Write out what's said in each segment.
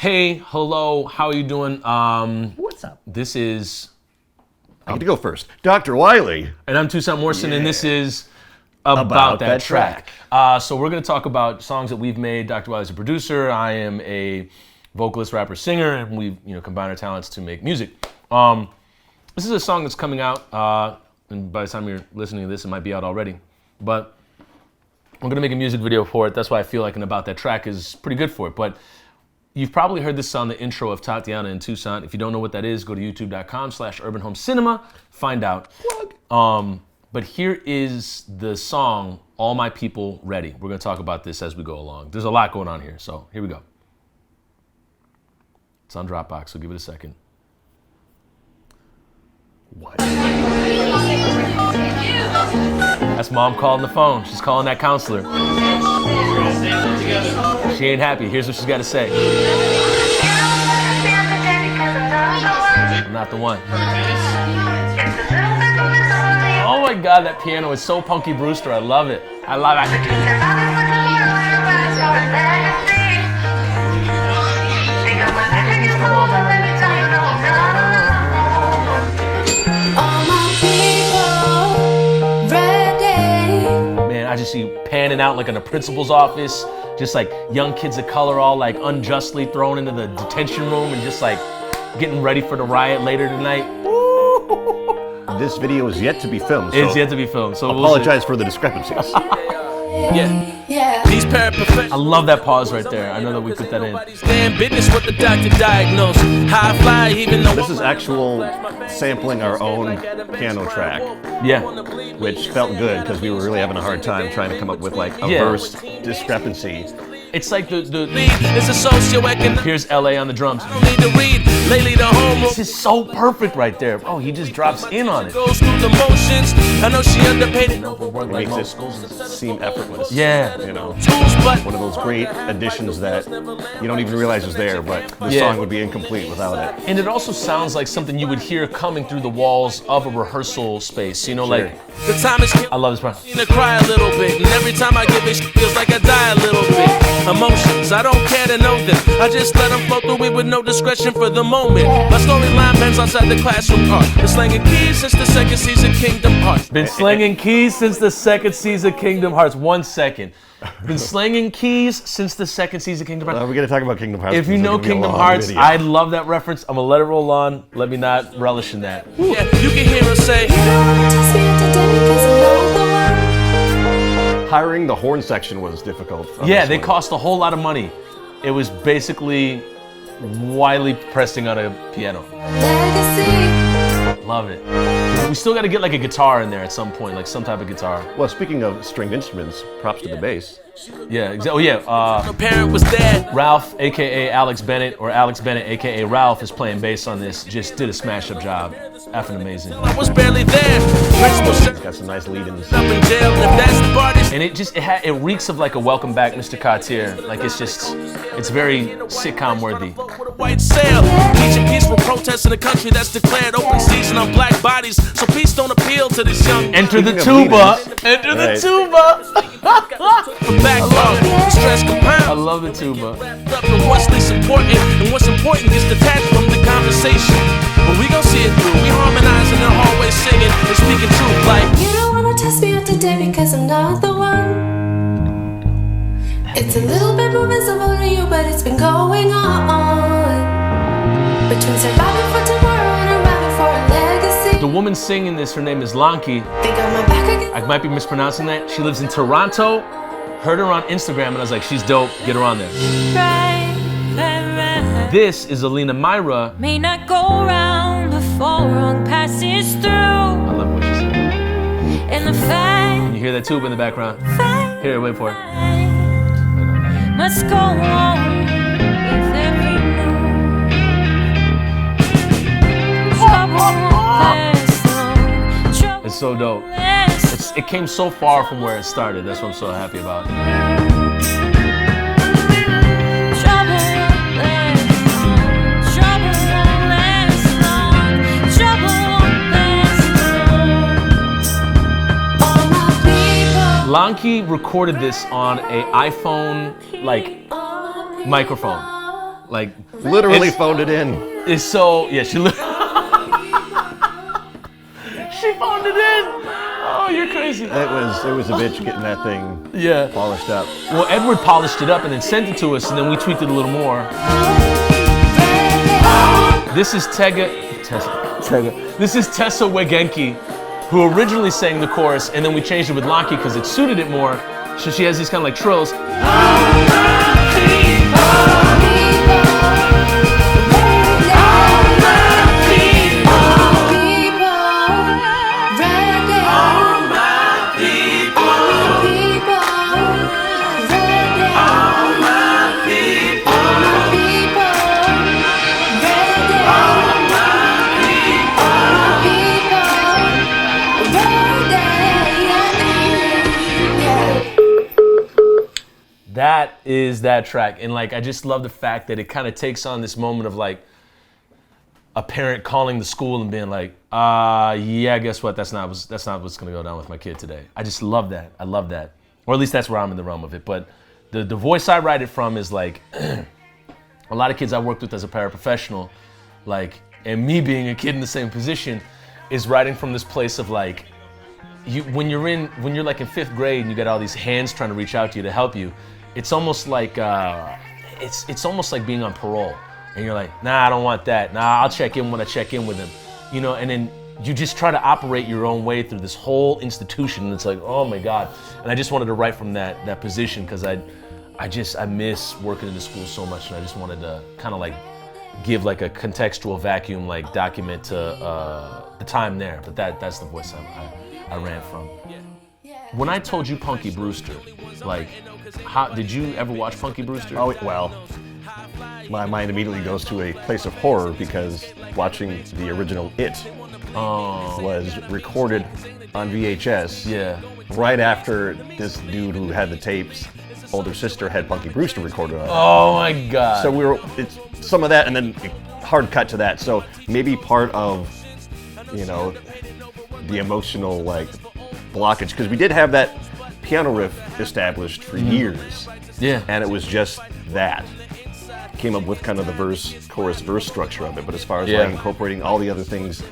Hey, hello, how are you doing? What's up? This is... I get to go first. Dr. Wylie. And I'm Toussaint Morrison, and this is About That Track. So we're going to talk about songs that we've made. Dr. Wylie's a producer. I am a vocalist, rapper, singer, and we've combined our talents to make music. This is a song that's coming out, and by the time you're listening to this, it might be out already. But we're going to make a music video for it. That's why I feel like an About That Track is pretty good for it. But you've probably heard this on the intro of Tatiana and Toussaint. If you don't know what that is, go to youtube.com/urbanhomecinema, find out. But here is the song, All My People Ready. We're gonna talk about this as we go along. There's a lot going on here, so here we go. It's on Dropbox, so give it a second. What? That's mom calling the phone. She's calling that counselor. She ain't happy. Here's what she's got to say. I'm not the one. Oh my God, that piano is so Punky Brewster. I love it. I love it. Man, I just see you panning out like in a principal's office. Just like young kids of color all like unjustly thrown into the detention room and just like getting ready for the riot later tonight. This video is yet to be filmed. So it's yet to be filmed. So apologize for the discrepancies. Yeah. These paraprofessionals. I love that pause right there. I know that we put that in. Damn business what the doctor diagnosed. High fly even though This is actual sampling our own piano track. Yeah. Which felt good because we were really having a hard time trying to come up with like a verse discrepancy. It's like it's a socioeconomic. Here's LA on the drums. I don't need to read. Lately the home This is so perfect right there. Oh, he just drops in on it. Goes through the motions. I know she underpaid. It makes it seem effortless. Yeah. You know, But one of those great additions that you don't even realize is there, but the song would be incomplete without it. And it also sounds like something you would hear coming through the walls of a rehearsal space. You know, like the time is I love this part. to cry a little bit, and every time I give it, feels like I die a little bit. Emotions, I don't care to know them. I just let them flow through it with no discretion for the moment. My storyline bends outside the classroom art. Been slanging keys since the second season Kingdom Hearts. Been slanging keys since the second season Kingdom Hearts. 1 second. Been slanging keys since the second season Kingdom Hearts. We're going to talk about Kingdom Hearts. If you know Kingdom Hearts, I love that reference. I'm going to let it roll on. Let me not relish in that. Yeah, you can hear her say, hiring the horn section was difficult. Yeah, they cost a whole lot of money. It was basically Wylie pressing on a piano. Love it. We still got to get like a guitar in there at some point, like some type of guitar. Well, speaking of stringed instruments, props to the bass. Yeah, exactly. Oh yeah. her parent was dead. Ralph, aka Alex Bennett, or Alex Bennett, aka Ralph, is playing bass on this. Just did a smash-up job. Effing amazing. I was barely there. It's got some nice lead-ins. Up in jail, and if that's the party. And it reeks of like a Welcome Back, Mr. Cartier. Like it's very sitcom worthy. White sail, teaching peaceful protests in a country that's declared open season on black bodies. So peace don't appeal to this young. Enter the tuba. Enter the tuba. Back off, stress compound. I love the tuba. Up in what's least important, and what's important gets detached from the conversation. But we gon' see it through. We harmonizing in the hallway, singing and speaking truth like. You don't wanna test me out today because I'm not the one. It's a little bit more visible to you, but it's been going on. Between surviving for tomorrow and arriving for a legacy. The woman singing this, her name is Lanky. They got my back again. I might be mispronouncing that. She lives in Toronto. Heard her on Instagram and I was like, she's dope. Get her on there. This is Alina Myra. May not go round before wrong passes through. I love what she said. And the fact You hear that tuba in the background? Here, wait for it. must go on with every move. Trouble It's so dope. It came so far from where it started. That's what I'm so happy about. Lanky recorded this on a iPhone like microphone. Like Literally phoned it in. it's so yeah. She phoned it in. Oh, you're crazy. It was a bitch getting that thing Yeah. polished up. Well, Edward polished it up and then sent it to us, and then we tweaked it a little more. This is This is Tessa Wegenki, who originally sang the chorus, and then we changed it with Lockie because it suited it more. So she has these kind of like trills. That is that track, and like I just love the fact that it kind of takes on this moment of like a parent calling the school and being like, yeah, guess what? That's not what's gonna go down with my kid today. I just love that. I love that, or at least that's where I'm in the realm of it. But the voice I write it from is like a lot of kids I worked with as a paraprofessional, like, and me being a kid in the same position, is writing from this place of like, when you're like in 5th grade and you got all these hands trying to reach out to you to help you. It's almost like it's almost like being on parole, and you're like, nah, I don't want that. Nah, I'll check in when I check in with him, you know. And then you just try to operate your own way through this whole institution, and it's like, oh my God. And I just wanted to write from that position because I miss working in the school so much, and I just wanted to kind of like give like a contextual vacuum, like document to the time there. But that's the voice I ran from. When I told you Punky Brewster, like, how did you ever watch Punky Brewster? Oh, well, my mind immediately goes to a place of horror because watching the original It was recorded on VHS. Yeah. Right after this dude who had the tapes, older sister, had Punky Brewster recorded on it. Oh my God. So it's some of that, and then hard cut to that. So maybe part of, you know, the emotional like blockage, because we did have that piano riff established for years. Yeah. And it was just that. Came up with kind of the chorus verse structure of it, but as far as like incorporating all the other things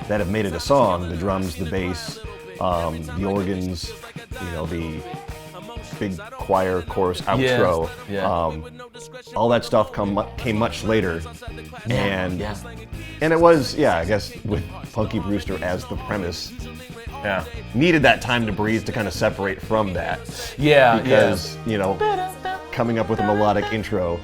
that have made it a song, the drums, the bass, the organs, you know, the big choir chorus outro, all that stuff came much later. And it was, I guess with Punky Brewster as the premise, needed that time to breathe to kind of separate from that. Because, you know, coming up with a melodic intro,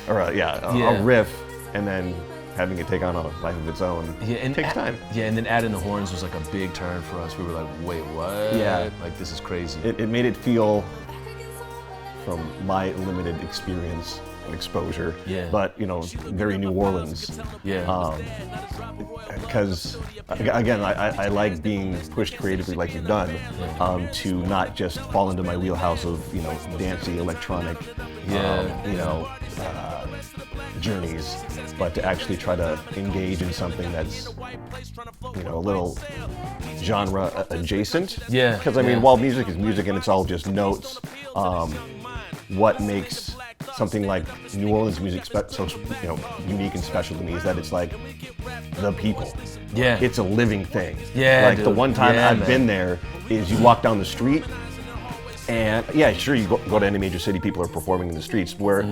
or a riff, and then having it take on a life of its own takes time. Yeah, and then adding the horns was like a big turn for us. We were like, wait, what? Yeah. Like, this is crazy. It made it feel, from my limited experience and exposure, but, you know, very New Orleans. Because, again, I like being pushed creatively like you've done, to not just fall into my wheelhouse of, you know, dancey, electronic, you know, journeys, but to actually try to engage in something that's, you know, a little genre adjacent. Because, I mean, while music is music and it's all just notes, what makes something like New Orleans music so, you know, unique and special to me is that it's like the people. It's a living thing. Like dude. The one time I've been there is you walk down the street and sure, you go to any major city, people are performing in the streets, where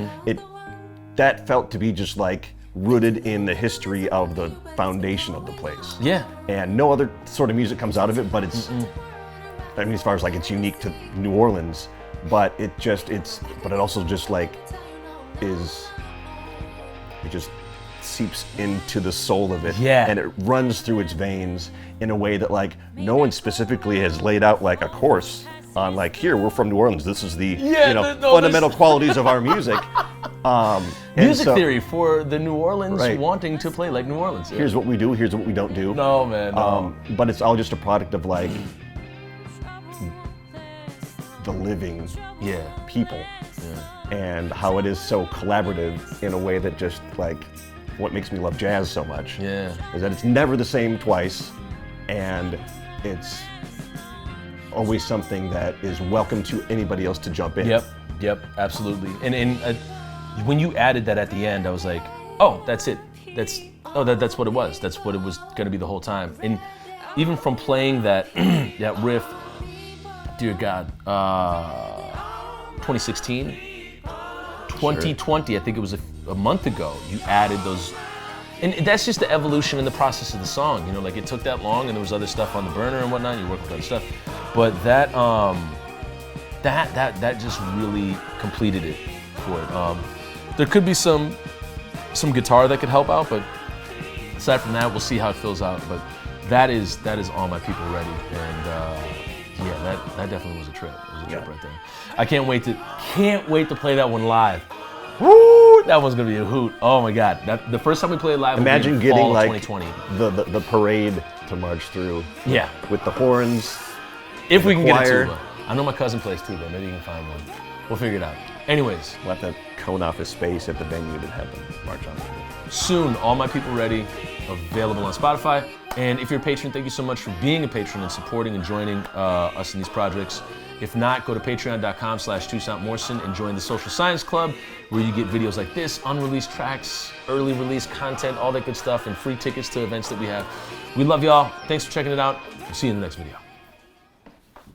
that felt to be just like rooted in the history of the foundation of the place. And no other sort of music comes out of it, but it's, I mean, as far as like it's unique to New Orleans, but it also just like it just seeps into the soul of it, and it runs through its veins in a way that like no one specifically has laid out like a course on like, here, we're from New Orleans, this is the you know, fundamental qualities of our music. Music theory for the New Orleans wanting to play like New Orleans. Here's what we do, here's what we don't do. No, man, no. But it's all just a product of like the living people, and how it is so collaborative in a way that just like what makes me love jazz so much is that it's never the same twice, and it's always something that is welcome to anybody else to jump in. Yep, absolutely. And when you added that at the end, I was like, oh, that's it. That's what it was. That's what it was going to be the whole time. And even from playing that that riff, dear God, 2016, 2020, I think it was a month ago, you added those. And that's just the evolution in the process of the song. You know, like it took that long, and there was other stuff on the burner and whatnot. You worked with other stuff, but that just really completed it for it. There could be some guitar that could help out, but aside from that, we'll see how it fills out. But that is All My People Ready, and yeah, that definitely was a trip. It was a trip right there. I can't wait to play that one live. Woo! That one's gonna be a hoot. Oh my God! The first time we played live, imagine will be getting fall of like 2020. the parade to march through. Yeah, with the horns. If we can choir. get a tuba. I know my cousin plays tuba. Maybe you can find one. We'll figure it out. Anyways, we'll have to cone off his space at the venue to have them march on. Soon, All My People Ready, available on Spotify. And if you're a patron, thank you so much for being a patron and supporting and joining us in these projects. If not, go to patreon.com/Toussaint Morrison and join the Social Science Club, where you get videos like this, unreleased tracks, early release content, all that good stuff, and free tickets to events that we have. We love y'all. Thanks for checking it out. See you in the next video.